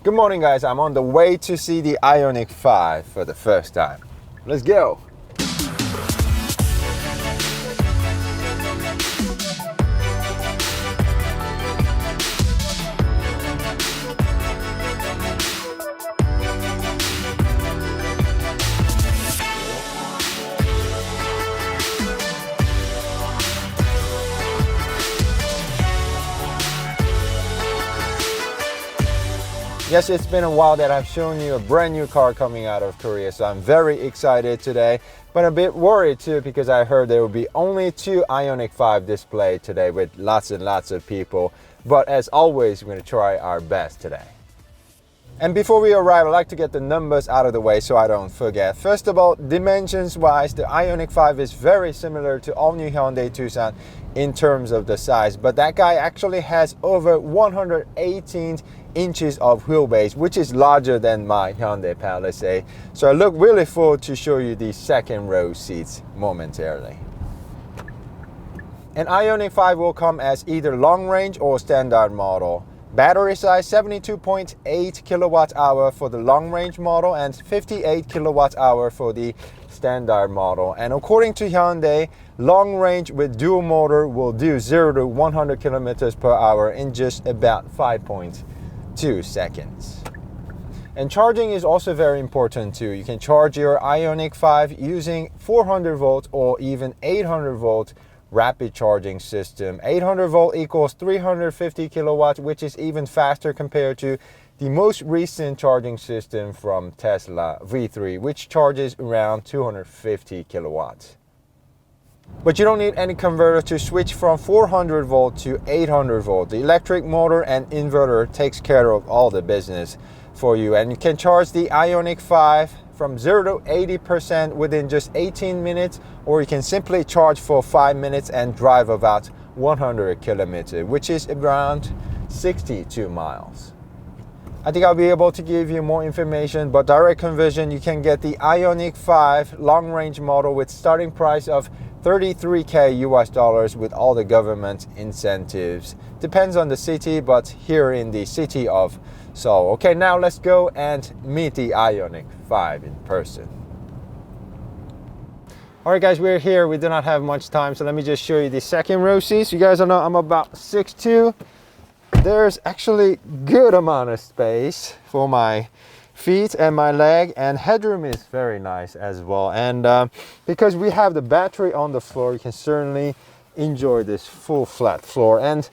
Good morning guys, I'm on the way to see the IONIQ 5 for the first time. Let's go! Yes, it's been a while that I've shown you a brand new car coming out of Korea, so I'm very excited today, but a bit worried too because I heard there will be only 2 IONIQ 5 displayed today with lots and lots of people. But as always, we're going to try our best today. And before we arrive, I'd like to get the numbers out of the way so I don't forget. First of all, dimensions wise, the IONIQ 5 is very similar to all new Hyundai Tucson in terms of the size, but that guy actually has over 118 inches of wheelbase, which is larger than my Hyundai Palisade. So I look really forward to show you the second row seats momentarily. An IONIQ 5 will come as either long range or standard model. Battery size 72.8 kilowatt hour for the long range model and 58 kilowatt hour for the standard model. And according to Hyundai, long range with dual motor will do 0 to 100 kilometers per hour in just about 5.2 seconds. And charging is also very important too. You can charge your IONIQ 5 using 400 volt or even 800 volt rapid charging system. 800 volt equals 350 kilowatts, which is even faster compared to the most recent charging system from Tesla V3, which charges around 250 kilowatts. But you don't need any converter to switch from 400 volt to 800 volt. The electric motor and inverter takes care of all the business for you, and you can charge the IONIQ 5 from 0 to 80% within just 18 minutes, or you can simply charge for 5 minutes and drive about 100 kilometers, which is around 62 miles. I think I'll be able to give you more information, but direct conversion, you can get the IONIQ 5 long range model with starting price of $33K US dollars with all the government incentives. Depends on the city, but here in the city of Seoul. Okay, now let's go and meet the IONIQ 5 in person. Alright guys, we're here. We do not have much time, so let me just show you the second row seats. You guys know I'm about 6'2". There's actually good amount of space for my feet and my leg, and headroom is very nice as well. And because we have the battery on the floor, you can certainly enjoy this full flat floor. And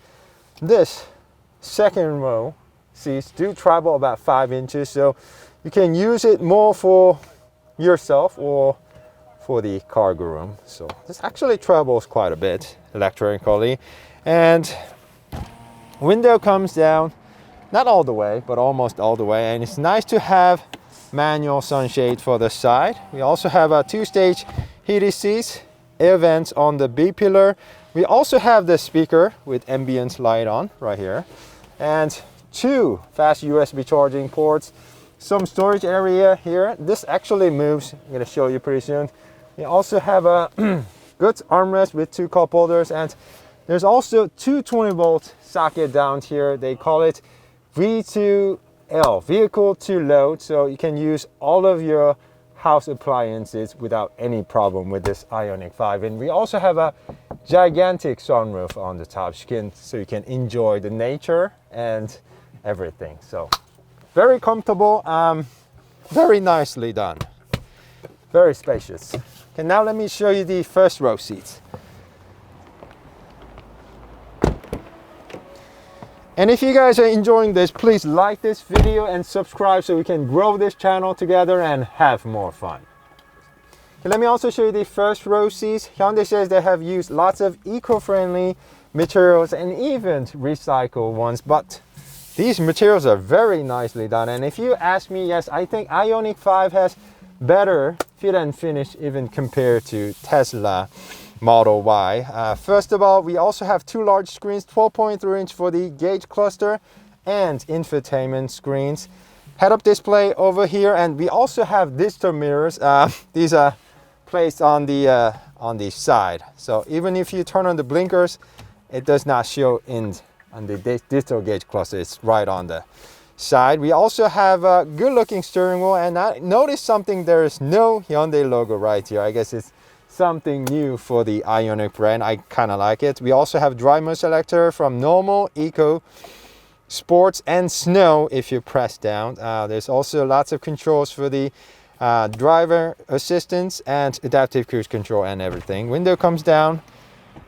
this second row seats do travel about 5 inches, so you can use it more for yourself or for the cargo room. So this actually travels quite a bit electrically. And window comes down, not all the way, but almost all the way, and it's nice to have manual sunshade for the side. We also have a 2-stage heated seats, air vents on the B pillar. We also have the speaker with ambient light on right here, and 2 fast USB charging ports, some storage area here. This actually moves. I'm going to show you pretty soon. We also have a good armrest with 2 cup holders, and there's also 2 20-volt socket down here. They call it V2L, vehicle to load, so you can use all of your house appliances without any problem with this IONIQ 5. And we also have a gigantic sunroof on the top, so you can enjoy the nature and everything. So very comfortable, very nicely done, very spacious. Okay, now let me show you the first row seats. And if you guys are enjoying this, please like this video and subscribe so we can grow this channel together and have more fun. Okay, let me also show you the first row seats. Hyundai says they have used lots of eco-friendly materials and even recycled ones, but these materials are very nicely done. And if you ask me, yes, I think IONIQ 5 has better fit and finish even compared to Tesla Model Y. First of all, we also have 2 large screens, 12.3 inch for the gauge cluster and infotainment screens. Head-up display over here, and we also have digital mirrors. These are placed on the side, so even if you turn on the blinkers, it does not show in on the digital gauge cluster. It's right on the side. We also have a good looking steering wheel, and I noticed something, there is no Hyundai logo right here. I guess it's something new for the IONIQ brand. I kind of like it. We also have drive mode selector from normal, eco, sports and snow if you press down. There's also lots of controls for the driver assistance and adaptive cruise control and everything. Window comes down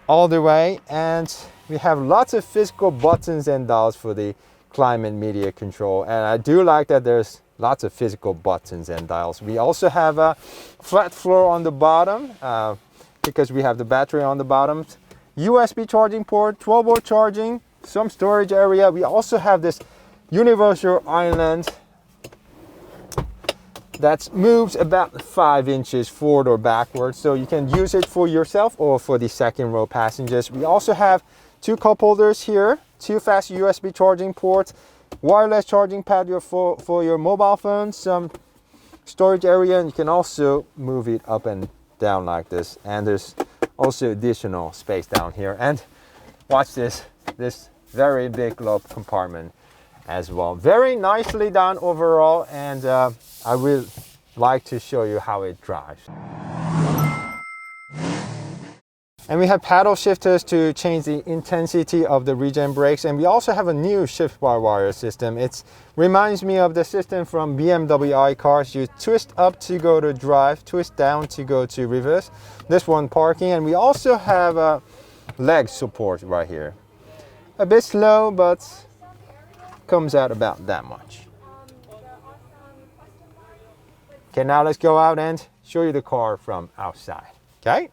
all the way, and we have lots of physical buttons and dials for the climate media control, and I do like that there's lots of physical buttons and dials. We also have a flat floor on the bottom because we have the battery on the bottom, USB charging port, 12-volt charging, some storage area. We also have this universal island that moves about 5 inches forward or backwards, so you can use it for yourself or for the second row passengers. We also have 2 cup holders here, 2 fast USB charging ports, wireless charging pad for your mobile phone, some storage area, and you can also move it up and down like this. And there's also additional space down here. And watch this very big glove compartment as well. Very nicely done overall, and I will like to show you how it drives. And we have paddle shifters to change the intensity of the regen brakes, and we also have a new shift-by-wire system. It reminds me of the system from BMW iCars. You twist up to go to drive, twist down to go to reverse. This one parking, and we also have a leg support right here. A bit slow, but comes out about that much. Okay, now let's go out and show you the car from outside. Okay?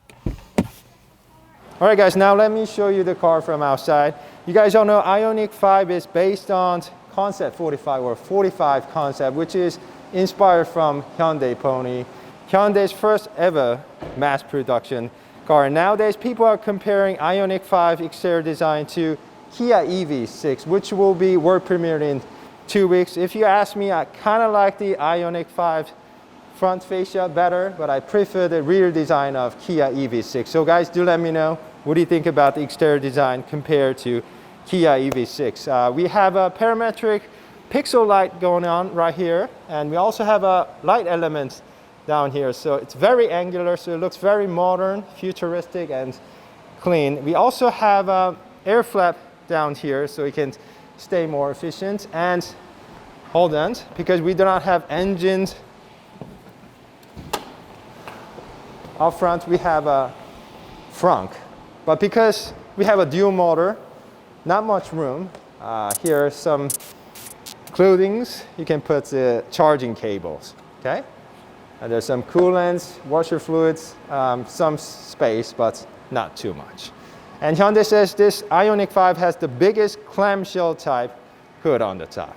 All right, guys, now let me show you the car from outside. You guys all know IONIQ 5 is based on Concept 45 or 45 concept, which is inspired from Hyundai Pony, Hyundai's first ever mass production car. And nowadays, people are comparing IONIQ 5 exterior design to Kia EV6, which will be world premiered in 2 weeks. If you ask me, I kind of like the IONIQ 5 front fascia better, but I prefer the rear design of Kia EV6. So guys, do let me know, what do you think about the exterior design compared to Kia EV6? We have a parametric pixel light going on right here, and we also have a light element down here. So it's very angular, so it looks very modern, futuristic, and clean. We also have a air flap down here, so we can stay more efficient. And hold on, because we do not have engines up front, we have a frunk. But because we have a dual motor, not much room. Here are some clothings. You can put the charging cables, okay? And there's some coolants, washer fluids, some space, but not too much. And Hyundai says this IONIQ 5 has the biggest clamshell type hood on the top.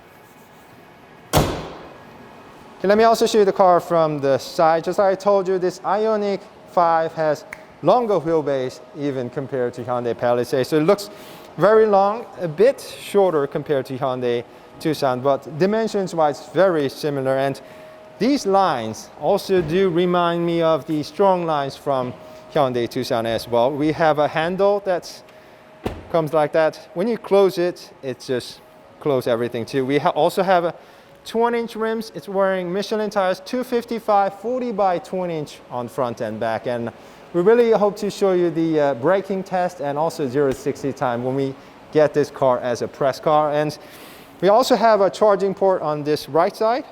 Okay, let me also show you the car from the side. Just like I told you, this IONIQ 5 has longer wheelbase even compared to Hyundai Palisade. So it looks very long, a bit shorter compared to Hyundai Tucson, but dimensions-wise very similar. And these lines also do remind me of the strong lines from Hyundai Tucson as well. We have a handle that comes like that. When you close it, it just closes everything too. We also have a 20-inch rims. It's wearing Michelin tires, 255 40 by 20-inch on front and back. And we really hope to show you the braking test and also 0 to 60 time when we get this car as a press car. And we also have a charging port on this right side.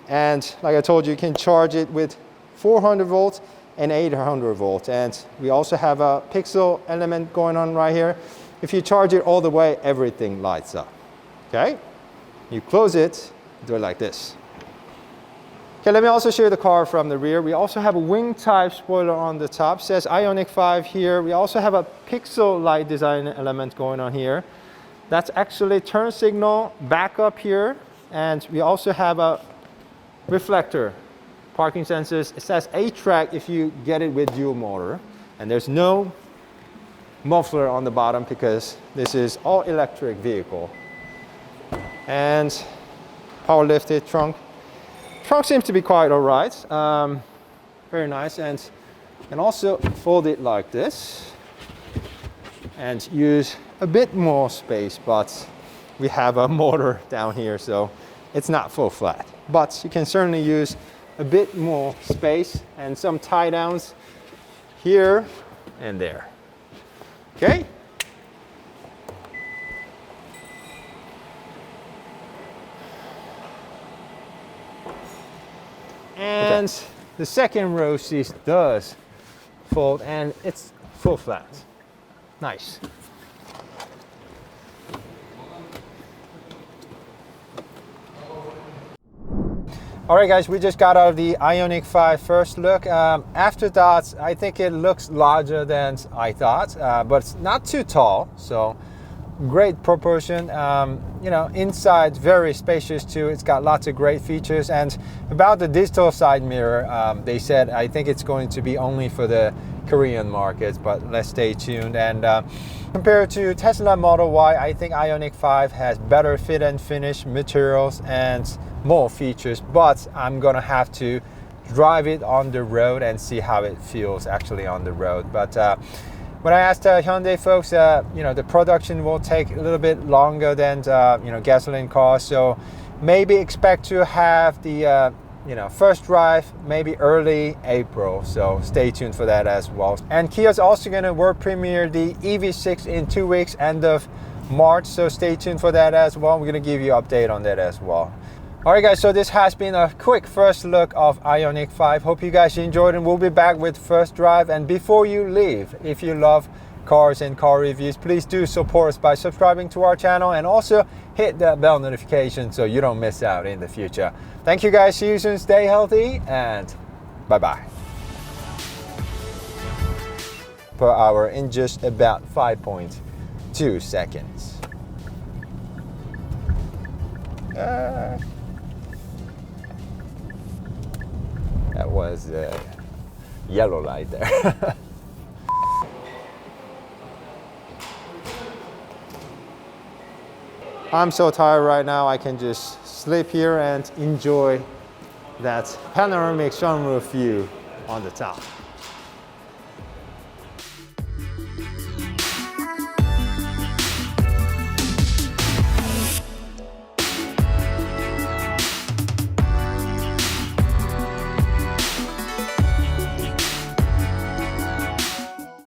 And like I told you, you can charge it with 400 volts and 800 volts. And we also have a pixel element going on right here. If you charge it all the way, everything lights up. Okay? You close it, do it like this. Okay, let me also show you the car from the rear. We also have a wing type spoiler on the top. It says IONIQ 5 here. We also have a pixel light design element going on here. That's actually turn signal back up here. And we also have a reflector, parking sensors. It says 8-track if you get it with dual motor. And there's no muffler on the bottom because this is all electric vehicle. And power lifted trunk. Trunk seems to be quite all right. Very nice. And also fold it like this and use a bit more space, but we have a motor down here, so it's not full flat. But you can certainly use a bit more space and some tie downs here and there. Okay? And the second row seat does fold and it's full flat. Nice. All right, guys, we just got out of the IONIQ 5 first look. After that, I think it looks larger than I thought, but it's not too tall, so great proportion. You know, inside very spacious too. It's got lots of great features. And about the digital side mirror, they said I think it's going to be only for the Korean markets, but let's stay tuned. And compared to Tesla Model Y, I think IONIQ 5 has better fit and finish materials and more features, but I'm gonna have to drive it on the road and see how it feels actually on the road. But when I asked Hyundai folks, you know, the production will take a little bit longer than you know, gasoline cars, so maybe expect to have the you know, first drive maybe early April, so stay tuned for that as well. And Kia's also gonna world premiere the EV6 in 2 weeks, end of March, so stay tuned for that as well. We're gonna give you an update on that as well. All right, guys, so this has been a quick first look of IONIQ 5. Hope you guys enjoyed, and we'll be back with first drive. And before you leave, if you love cars and car reviews, please do support us by subscribing to our channel and also hit that bell notification so you don't miss out in the future. Thank you, guys. See you soon. Stay healthy and bye-bye. Per hour in just about 5.2 seconds. That was a yellow light there. I'm so tired right now, I can just sleep here and enjoy that panoramic sunroof view on the top.